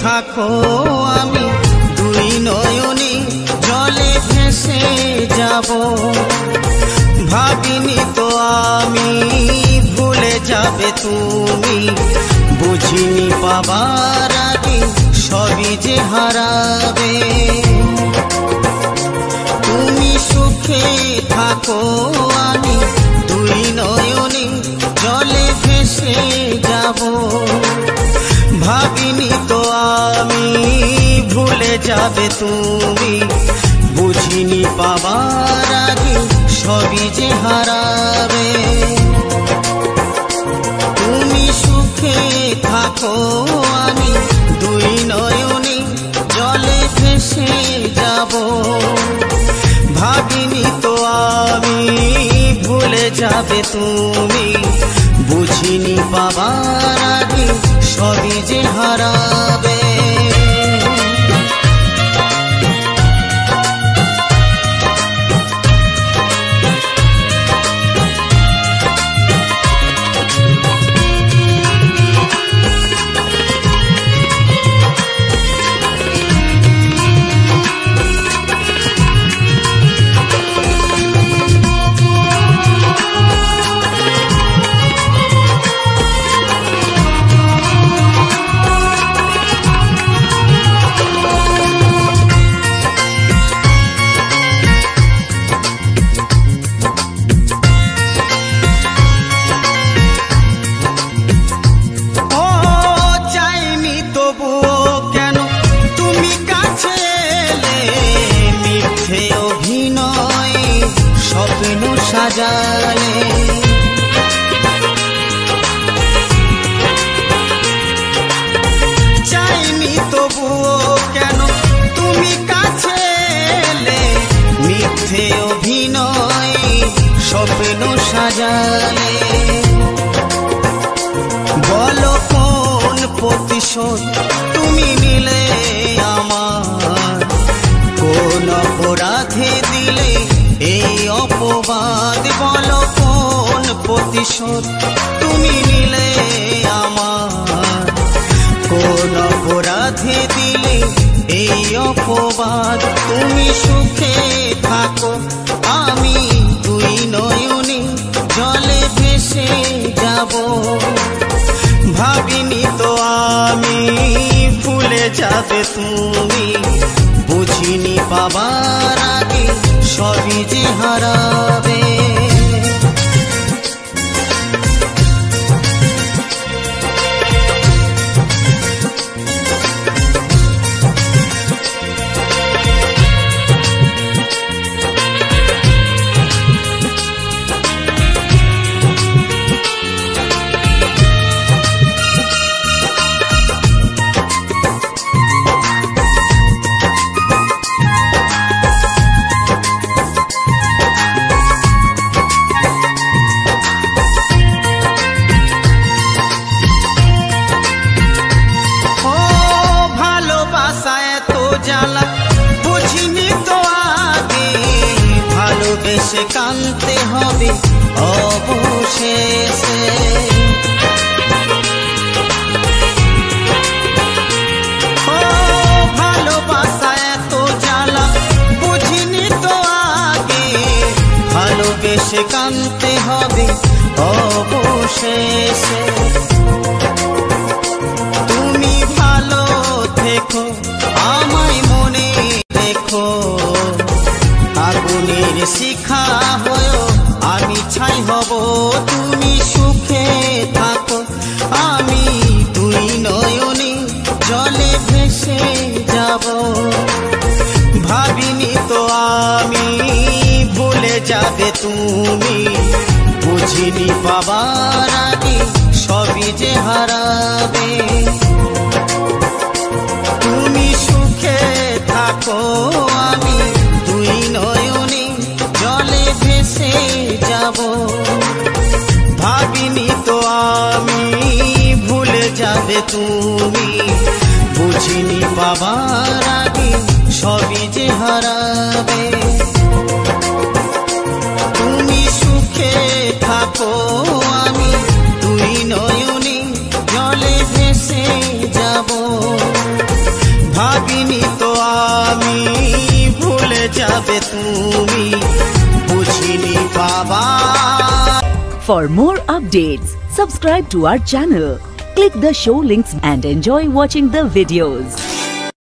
থাকো আমি দুই নয়নে জলে ভেসে যাব। ভাবিনি তো আমি ভুলে যাবে তুমি, বুঝিনি পাবার আগে সবই যে হারাবে। তুমি সুখে থাকো আমি দুই নয়নে জলে ভেসে যাব। ভাবিনি তো আমি ভুলে যাবে তুমি, বুঝিনি পাবার আগে সবই যে হারাবে। তুমি সুখে থাকো আমি দুই নয়নে জলে ভেসে যাব। ভাবিনি তো আমি ভুলে যাবে তুমি, বুঝিনি পাবার আগে সবই যে হারাবে। সাজালে চাইনি তবুও কেন তুমি কাছে এলে, মিথ্যে অভিনয় স্বপ্ন সাজালে। বলো কোন প্রতিশোধ তুমি নিলে আমার, কোন অপরাধে দিলে এই অপবাদ। বলো কোন প্রতিশোধ তুমি নিলে আমার, কোন অপরাধে দিলে এই অপবাদ। তুমি সুখে থাকো আমি দুই নয়নে জলে ভেসে যাব। ভাবিনি তো আমি ভুলে যাবে তুমি, বুঝিনি পাবার আগে সবই যে হারাবে। ভালোবেসে কাঁদতে হবে অবশেষে, ও ভালোবাসা এত জ্বালা বুঝিনি তো আগে। ভালোবেসে কাঁদতে হবে অবশেষে। তুমি ভালো থেকো আমায় মনে রেখো, আগুনের শিখা হয়েও আমি ছাই হব। তুমি সুখে থাকো আমি দুই নয়নে জলে ভেসে যাব। ভাবিনি তো আমি ভুলে যাবে তুমি, বুঝিনি পাবার আগে সবই যে হারাবে। তুমি সুখে থাকো আমি দুই নয়নে জলে ভেসে যাব। ভাবিনি তো আমি ভুলে যাবে তুমি, বুঝিনি পাবার আগে সবই যে হারাবে। তুমি সুখে থাকো আমি দুই নয়নে জলে ভেসে যাব। যাবে তুমি বুঝিনি পাবার। For more updates, subscribe to our channel, click the show links and enjoy watching the videos.